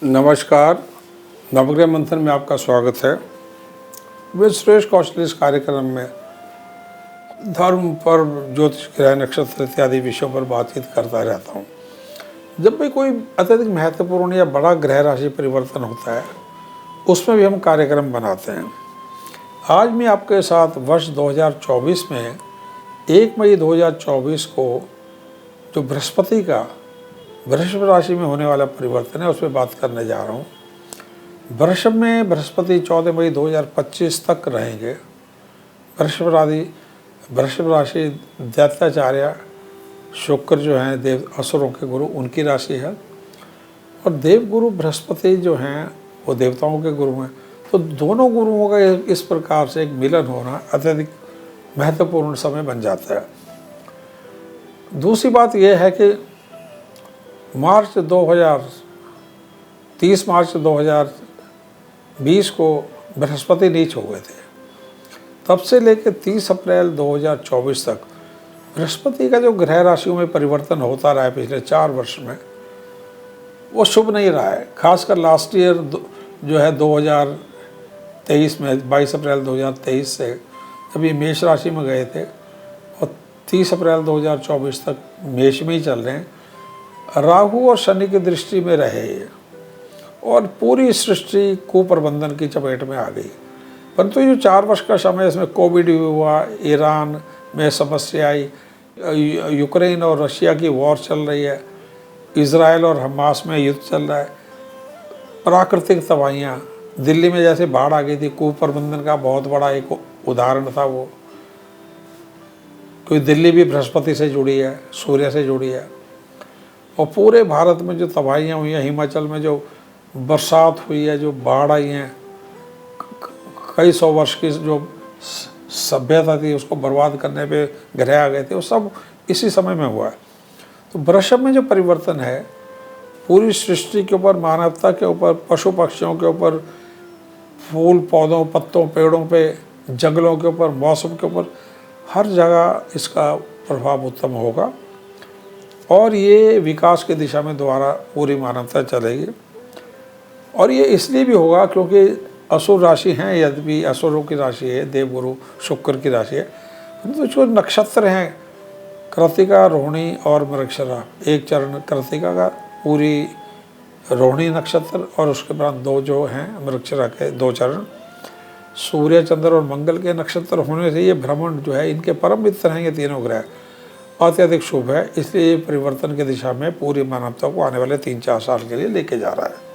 नमस्कार, नवग्रह मंथन में आपका स्वागत है। मैं सुरेश कौशल इस कार्यक्रम में धर्म, पर्व, ज्योतिष, ग्रह, नक्षत्र इत्यादि विषयों पर बातचीत करता रहता हूँ। जब भी कोई अत्यधिक महत्वपूर्ण या बड़ा ग्रह राशि परिवर्तन होता है, उसमें भी हम कार्यक्रम बनाते हैं। आज मैं आपके साथ वर्ष 2024 में 1 मई 2024 को जो बृहस्पति का वृषभ राशि में होने वाला परिवर्तन है, उस पर बात करने जा रहा हूँ। वृषभ में बृहस्पति 14 मई 2025 तक रहेंगे। वृषभ राशि दैत्याचार्य शुक्र जो हैं देव असुरों के गुरु, उनकी राशि है, और देवगुरु बृहस्पति जो हैं वो देवताओं के गुरु हैं। तो दोनों गुरुओं का इस प्रकार से एक मिलन होना अत्यधिक महत्वपूर्ण समय बन जाता है। दूसरी बात यह है कि 30 मार्च 2020 को बृहस्पति नीच हो गए थे। तब से लेकर 30 अप्रैल 2024 तक बृहस्पति का जो ग्रह राशियों में परिवर्तन होता रहा है पिछले 4 वर्ष में, वो शुभ नहीं रहा है। खासकर लास्ट ईयर जो है 2023 में 22 अप्रैल 2023 से जब ये मेष राशि में गए थे और 30 अप्रैल 2024 तक मेष में ही चल रहे हैं। राहु और शनि की दृष्टि में रहे और पूरी सृष्टि कुप्रबंधन की चपेट में आ गई। परंतु ये जो 4 वर्ष का समय, इसमें कोविड भी हुआ, ईरान में समस्या आई, यूक्रेन और रशिया की वॉर चल रही है, इजराइल और हमास में युद्ध चल रहा है, प्राकृतिक तबाहियाँ, दिल्ली में जैसे बाढ़ आ गई थी, कुप्रबंधन का बहुत बड़ा एक उदाहरण था वो, क्योंकि दिल्ली भी बृहस्पति से जुड़ी है, सूर्य से जुड़ी है। और पूरे भारत में जो तबाहियाँ हुई हैं, हिमाचल में जो बरसात हुई है, जो बाढ़ आई हैं, कई 100 वर्ष की जो सभ्यता थी उसको बर्बाद करने पे ग्रह आ गए थे, वो सब इसी समय में हुआ है। तो वृषभ में जो परिवर्तन है, पूरी सृष्टि के ऊपर, मानवता के ऊपर, पशु पक्षियों के ऊपर, फूल पौधों, पत्तों, पेड़ों पे, जंगलों के ऊपर, मौसम के ऊपर, हर जगह इसका प्रभाव उत्तम होगा और ये विकास की दिशा में दोबारा पूरी मानवता चलेगी। और ये इसलिए भी होगा क्योंकि असुर राशि हैं, यद्यपि असुरों की राशि है, देवगुरु शुक्र की राशि है, तो जो नक्षत्र हैं कृत्तिका, रोहिणी और मृगशिरा, एक चरण कृत्तिका का, पूरी रोहिणी नक्षत्र, और उसके बाद 2 जो हैं मृगशिरा के 2 चरण, सूर्य, चंद्र और मंगल के नक्षत्र होने से ये भ्रमण जो है, इनके परम मित्र हैं ये तीनों ग्रह, अत्यधिक शुभ है। इसलिए परिवर्तन की दिशा में पूरी मानवता को आने वाले 3-4 साल के लिए लेके जा रहा है।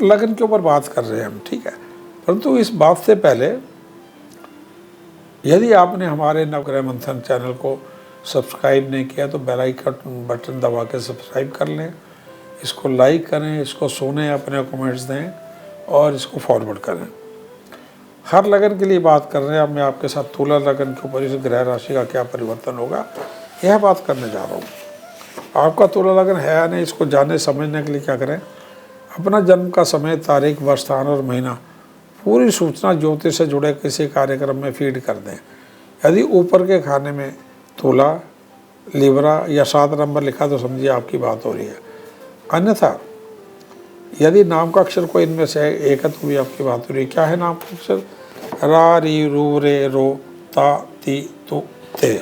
लगन के ऊपर बात कर रहे हैं हम, ठीक है। परंतु इस बात से पहले यदि आपने हमारे नवग्रह मंथन चैनल को सब्सक्राइब नहीं किया तो बेल आइकन बटन दबा के सब्सक्राइब कर लें, इसको लाइक करें, इसको सुनें, अपने कमेंट्स दें और इसको फॉरवर्ड करें। हर लगन के लिए बात कर रहे हैं। अब मैं आपके साथ तुला लगन के ऊपर इस ग्रह राशि का क्या परिवर्तन होगा, यह बात करने जा रहा हूँ। आपका तुला लगन है या नहीं, इसको जानने समझने के लिए क्या करें, अपना जन्म का समय, तारीख, वर्ष, स्थान और महीना, पूरी सूचना ज्योतिष से जुड़े किसी कार्यक्रम में फीड कर दें। यदि ऊपर के खाने में तुला, लिब्रा या 7 नंबर लिखा तो समझिए आपकी बात हो रही है। अन्यथा यदि नाम का अक्षर कोई इनमें से एक है तो भी आपकी बात हो रही है। क्या है नाम का अक्षर? रा, री, रू, रे, रो, ता, ती, तु, ते।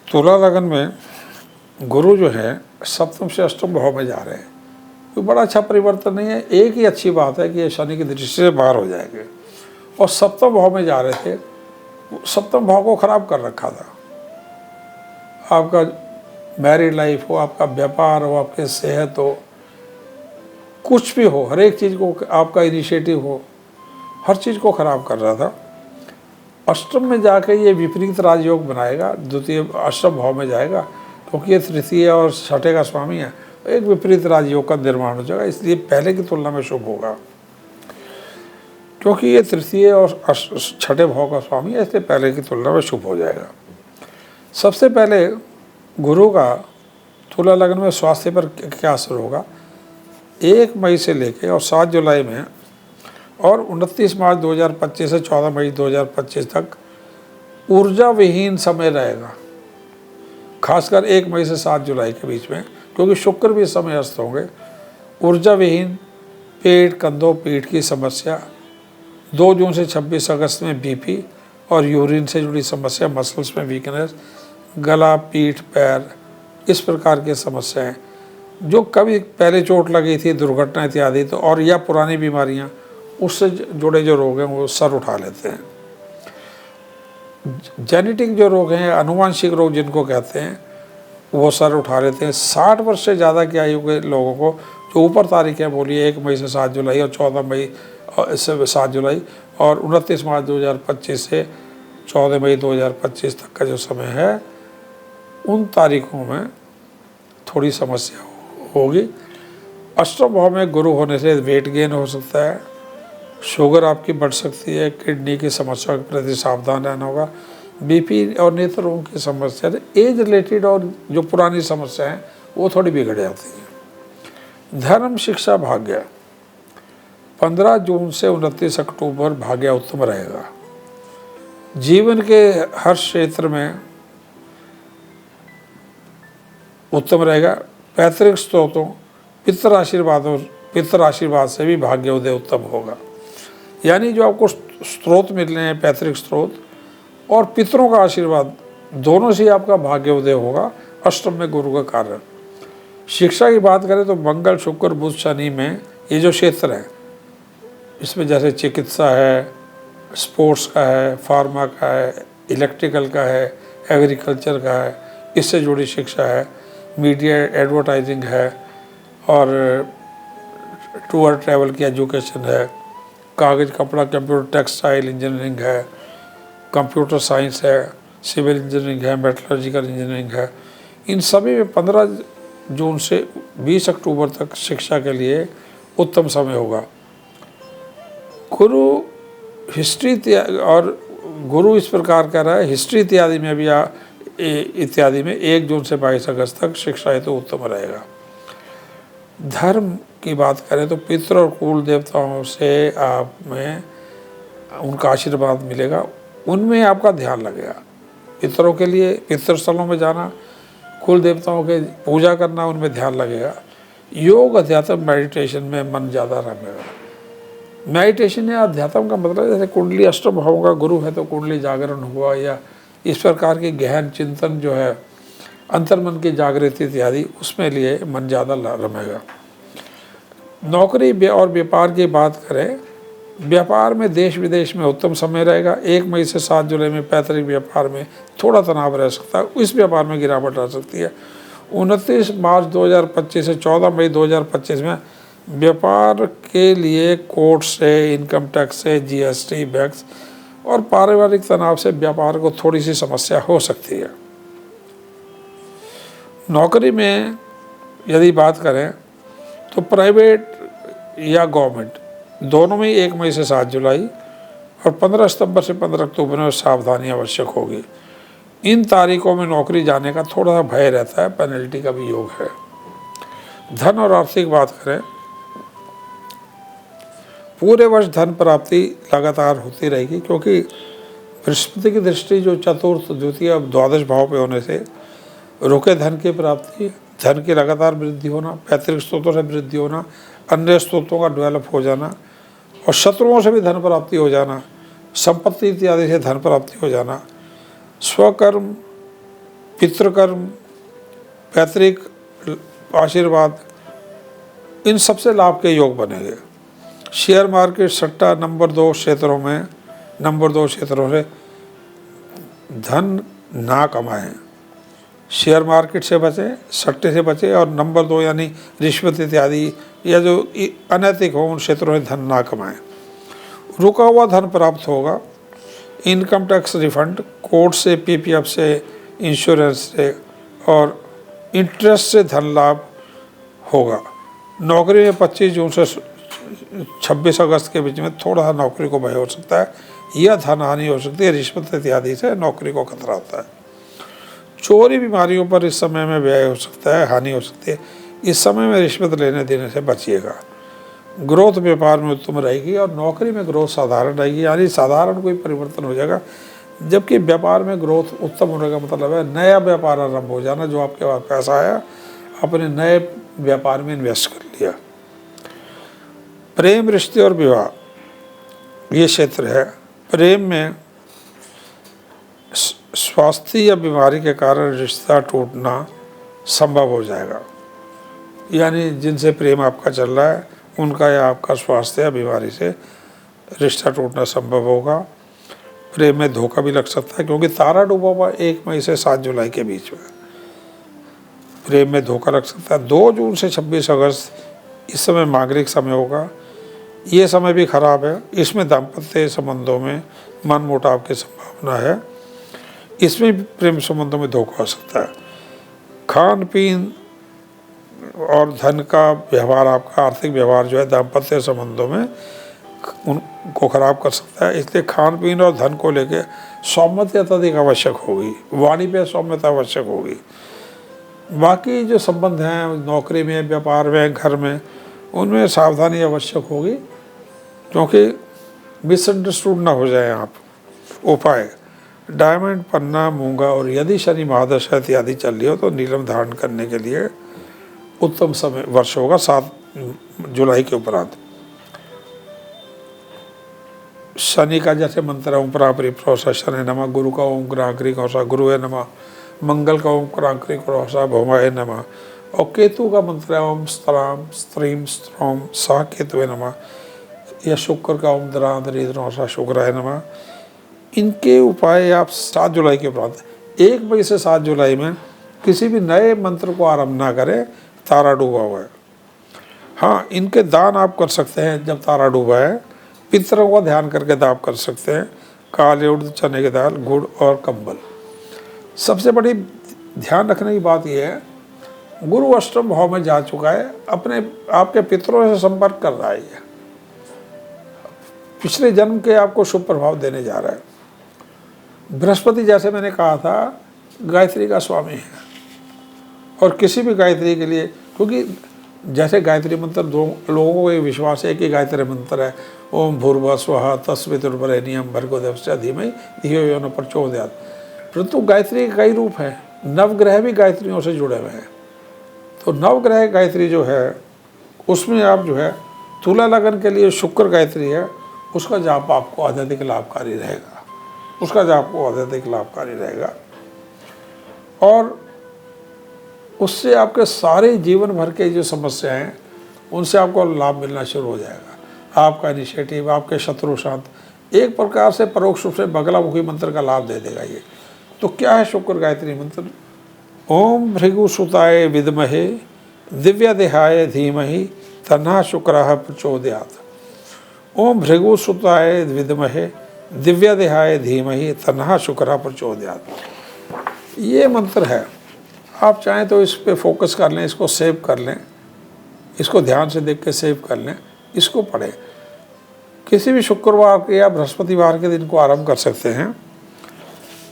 तुला लगन में गुरु जो है सप्तम से अष्टम भाव में जा रहे हैं। कोई बड़ा अच्छा परिवर्तन नहीं है। एक ही अच्छी बात है कि ये शनि की दृष्टि से बाहर हो जाएंगे। और सप्तम भाव में जा रहे थे, सप्तम भाव को खराब कर रखा था। आपका मैरिड लाइफ हो, आपका व्यापार हो, आपकी सेहत हो, कुछ भी हो, हर एक चीज़ को, आपका इनिशिएटिव हो, हर चीज़ को ख़राब कर रहा था। अष्टम में जाके ये विपरीत राजयोग बनाएगा, द्वितीय अष्टम भाव में जाएगा, क्योंकि ये तृतीय और छठे का स्वामी है, एक विपरीत राजयोग का निर्माण हो जाएगा। इसलिए पहले की तुलना में शुभ होगा, क्योंकि ये तृतीय और छठे भाव का स्वामी है, इसलिए पहले की तुलना में शुभ हो जाएगा। सबसे पहले गुरु का तुला लगन में स्वास्थ्य पर क्या असर होगा, 1 मई से लेके और 7 जुलाई में और 29 मार्च 2025 से 14 मई 2025 तक ऊर्जा विहीन समय रहेगा। खासकर 1 मई से 7 जुलाई के बीच में, क्योंकि शुक्र भी इस समय अस्त होंगे। ऊर्जा विहीन पेट, कंधों, पीठ की समस्या। 2 जून से 26 अगस्त में बीपी और यूरिन से जुड़ी समस्या, मसल्स में वीकनेस, गला, पीठ, पैर, इस प्रकार की समस्याएं जो कभी पहले चोट लगी थी, दुर्घटना इत्यादि, तो और या पुरानी बीमारियां, उससे जुड़े जो रोग हैं वो सर उठा लेते हैं। जेनेटिक जो रोग हैं, आनुवांशिक रोग जिनको कहते हैं, वो सर उठा लेते हैं। 60 वर्ष से ज़्यादा की आयु के लोगों को, जो ऊपर तारीखें बोली 1 मई से 7 जुलाई और 14 मई से 7 जुलाई और 29 मार्च 2025 से 14 मई 2025 तक का जो समय है, उन तारीखों में थोड़ी समस्या होगी। अष्टम भाव में गुरु होने से वेट गेन हो सकता है, शुगर आपकी बढ़ सकती है, किडनी की समस्या के प्रति सावधान रहना होगा, बीपी और नेत्र रोग की समस्या, एज रिलेटेड और जो पुरानी समस्या है वो थोड़ी बिगड़ जाती है। धर्म, शिक्षा, भाग्य। 15 जून से 29 अक्टूबर भाग्य उत्तम रहेगा। जीवन के हर क्षेत्र में उत्तम रहेगा। पैतृक स्रोतों, पितृ आशीर्वाद से भी भाग्य उदय उत्तम होगा। यानी जो आपको स्रोत मिल रहे हैं, पैतृक स्रोत और पितरों का आशीर्वाद, दोनों से आपका भाग्य उदय होगा। अष्टम में गुरु का कारण। शिक्षा की बात करें तो मंगल, शुक्र, बुध, शनि में ये जो क्षेत्र है, इसमें जैसे चिकित्सा है, स्पोर्ट्स का है, फार्मा का है, इलेक्ट्रिकल का है, एग्रीकल्चर का है, इससे जुड़ी शिक्षा है, मीडिया, एडवर्टाइजिंग है, और टूर ट्रैवल की एजुकेशन है, कागज़, कपड़ा, कंप्यूटर, टेक्सटाइल इंजीनियरिंग है, कंप्यूटर साइंस है, सिविल इंजीनियरिंग है, मेटलर्जिकल इंजीनियरिंग है। इन सभी में 15 जून से 20 अक्टूबर तक शिक्षा के लिए उत्तम समय होगा। गुरु हिस्ट्री और गुरु इस प्रकार कह रहा है, हिस्ट्री इत्यादि में भी इत्यादि में 1 जून से 22 अगस्त तक शिक्षा हेतु तो उत्तम रहेगा। धर्म की बात करें तो पितृ और कुल देवताओं से आप में उनका आशीर्वाद मिलेगा, उनमें आपका ध्यान लगेगा। पितरों के लिए पितृ स्थलों में जाना, कुल देवताओं के पूजा करना, उनमें ध्यान लगेगा। योग, अध्यात्म, मेडिटेशन में मन ज़्यादा रहेगा। मेडिटेशन या अध्यात्म का मतलब जैसे कुंडली अष्टम भावों का गुरु है तो कुंडली जागरण हुआ, या इस प्रकार के गहन चिंतन जो है, अंतर्मन की जागृति इत्यादि, उसमें लिए मन ज़्यादा रमेगा। नौकरी और व्यापार की बात करें, व्यापार में देश विदेश में उत्तम समय रहेगा। 1 मई से 7 जुलाई में पैतृक व्यापार में थोड़ा तनाव रह सकता है, इस व्यापार में गिरावट आ सकती है। 29 मार्च 2025 से 14 मई 2025 में व्यापार के लिए कोर्ट से, इनकम टैक्स से, जीएसटी, बैंक्स और पारिवारिक तनाव से व्यापार को थोड़ी सी समस्या हो सकती है। नौकरी में यदि बात करें तो प्राइवेट या गवर्नमेंट दोनों में 1 मई से 7 जुलाई और 15 सितंबर से 15 अक्टूबर में सावधानी आवश्यक होगी। इन तारीखों में नौकरी जाने का थोड़ा सा भय रहता है, पेनल्टी का भी योग है। धन और आर्थिक बात करें, पूरे वर्ष धन प्राप्ति लगातार होती रहेगी, क्योंकि बृहस्पति की दृष्टि जो चतुर्थ, द्वितीय, द्वादश भाव पे होने से रुके धन की प्राप्ति, धन की लगातार वृद्धि होना, पैतृक स्रोतों से वृद्धि होना, अन्य स्रोतों का डेवलप हो जाना और शत्रुओं से भी धन प्राप्ति हो जाना, संपत्ति इत्यादि से धन प्राप्ति हो जाना, स्वकर्म, पितृकर्म, पैतृक आशीर्वाद, इन सबसे लाभ के योग बनेंगे। शेयर मार्केट, सट्टा, नंबर 2 क्षेत्रों से धन ना कमाएं। शेयर मार्केट से बचें, सट्टे से बचें और नंबर 2 यानी रिश्वत इत्यादि या जो अनैतिक हो उन क्षेत्रों में धन ना कमाएं। रुका हुआ धन प्राप्त होगा। इनकम टैक्स रिफंड, कोर्ट से, पीपीएफ से, इंश्योरेंस से और इंटरेस्ट से धन लाभ होगा। नौकरी में 25 जून से 26 अगस्त के बीच में थोड़ा सा नौकरी को भय हो सकता है या धन हानि हो सकती है, रिश्वत इत्यादि से नौकरी को खतरा होता है। चोरी बीमारियों पर इस समय में व्यय हो सकता है, हानि हो सकती है। इस समय में रिश्वत लेने देने से बचिएगा। ग्रोथ व्यापार में उत्तम रहेगी और नौकरी में ग्रोथ साधारण रहेगी, यानी साधारण कोई परिवर्तन हो जाएगा। जबकि व्यापार में ग्रोथ उत्तम होने का मतलब है नया व्यापार आरंभ हो जाना। जो आपके पास पैसा आया अपने नए व्यापार में इन्वेस्ट कर लिया। प्रेम, रिश्ते और विवाह ये क्षेत्र है। प्रेम में स्वास्थ्य या बीमारी के कारण रिश्ता टूटना संभव हो जाएगा, यानी जिनसे प्रेम आपका चल रहा है उनका या आपका स्वास्थ्य या बीमारी से रिश्ता टूटना संभव होगा। प्रेम में धोखा भी लग सकता है, क्योंकि तारा डूबा हुआ 1 मई से 7 जुलाई के बीच में प्रेम में धोखा लग सकता है। 2 जून से 26 अगस्त इस समय मांगलिक समय होगा, ये समय भी खराब है। इसमें दाम्पत्य संबंधों में मनमुटाव की संभावना है, इसमें भी प्रेम संबंधों में धोखा हो सकता है। खान पीन और धन का व्यवहार, आपका आर्थिक व्यवहार जो है दाम्पत्य संबंधों में उनको खराब कर सकता है। इसलिए खान पीन और धन को लेकर सौम्यता अत्यधिक आवश्यक होगी, वाणी पे सौम्यता आवश्यक होगी। बाकी जो संबंध हैं नौकरी में, व्यापार में, घर में, उनमें सावधानी आवश्यक होगी, क्योंकि मिसअंडरस्टूड ना हो जाए आप। उपाय: डायमंड, पन्ना, मूंगा, और यदि शनि महादशा इत्यादि चल रही हो तो नीलम धारण करने के लिए उत्तम समय वर्ष होगा 7 जुलाई के उपरांत। शनि का जैसे मंत्र ओम परापरि प्रोसा शनि नमः, गुरु का ओम ग्राग्री कौसा गुरुवे नमः, मंगल का ओम क्रांक्री कौसा भौमाय नमः, और केतु का मंत्र है ओम स्त्राम स्त्रीम स्त्रोम सा केतुवे नमः, या शुक्र का ओम दरादरी द्रोसा शुक्राय नमः। इनके उपाय आप 7 जुलाई के उपरांत, 1 मई से 7 जुलाई में किसी भी नए मंत्र को आरंभ ना करें, तारा डूबा हुआ है। हाँ, इनके दान आप कर सकते हैं जब तारा डूबा है। पितरों का ध्यान करके दान कर सकते हैं, काले उड़द, चने की दाल, गुड़ और कंबल। सबसे बड़ी ध्यान रखने की बात यह है, गुरु अष्टम भाव में जा चुका है, अपने आपके पितरों से संपर्क कर रहा है। ये पिछले जन्म के आपको शुभ प्रभाव देने जा रहा है। बृहस्पति, जैसे मैंने कहा था, गायत्री का स्वामी है, और किसी भी गायत्री के लिए, क्योंकि जैसे गायत्री मंत्र 2 लोगों को ये विश्वास है कि गायत्री मंत्र है ओम भूर्भुवः स्वः तस्सवितुर्वरेण्यं भर्गो देवस्य धीमहि धियो यो न प्रचोदयात्। परंतु गायत्री के कई रूप हैं, नवग्रह भी गायत्रियों से जुड़े हुए हैं। तो नवग्रह गायत्री जो है उसमें आप जो है तुला लगन के लिए शुक्र गायत्री है, उसका जाप आपको अत्यधिक लाभकारी रहेगा, उसका जाप को अत्यधिक लाभकारी रहेगा, और उससे आपके सारे जीवन भर के जो समस्याएं हैं उनसे आपको लाभ मिलना शुरू हो जाएगा। आपका इनिशिएटिव, आपके शत्रु शांत, एक प्रकार से परोक्ष रूप से बगलामुखी मंत्र का लाभ दे देगा ये। तो क्या है शुक्र गायत्री मंत्र? ओम भृगुसुताय विद्महे दिव्यदेहाय धीमहि तन्नः शुक्रः प्रचोदयात्। ओम भृगुसुताय विद्महे दिव्यदेहाय धीमहि तन्नः शुक्रः प्रचोदयात्। ये मंत्र है। आप चाहें तो इस पे फोकस कर लें, इसको सेव कर लें, इसको ध्यान से देख के सेव कर लें, इसको पढ़ें। किसी भी शुक्रवार के या बृहस्पतिवार के दिन को आरंभ कर सकते हैं।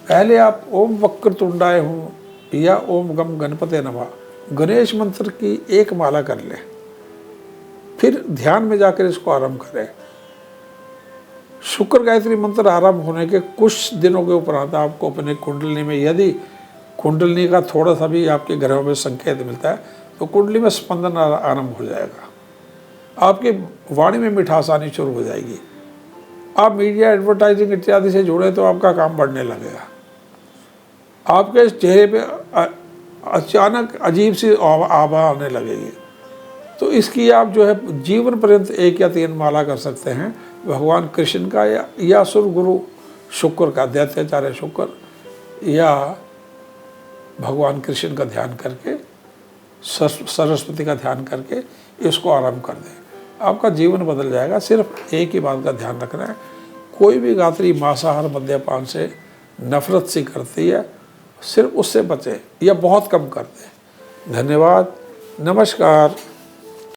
पहले आप ओम वक्रतुंडाय हूँ या ओम गम गणपते नमः गणेश मंत्र की 1 माला कर लें, फिर ध्यान में जाकर इसको आरंभ करें। शुक्र गायत्री मंत्र आरंभ होने के कुछ दिनों के उपरांत आपको अपने कुंडली में, यदि कुंडली का थोड़ा सा भी आपके ग्रहों में संकेत मिलता है तो कुंडली में स्पंदन आरंभ हो जाएगा, आपकी वाणी में मिठास आनी शुरू हो जाएगी। आप मीडिया, एडवर्टाइजिंग इत्यादि से जुड़े तो आपका काम बढ़ने लगेगा। आपके चेहरे पे अचानक अजीब सी आभा आने लगेगी। तो इसकी आप जो है जीवन पर्यंत 1 या 3 माला कर सकते हैं। भगवान कृष्ण का या सुर गुरु शुक्र का, दैत्याचार्य शुक्र, या भगवान कृष्ण का ध्यान करके, सरस्वती का ध्यान करके इसको आरंभ कर दें, आपका जीवन बदल जाएगा। सिर्फ एक ही बात का ध्यान रखना है, कोई भी गात्री मांसाहार मद्यपान से नफरत सी करती है, सिर्फ उससे बचें या बहुत कम कर दें। धन्यवाद, नमस्कार।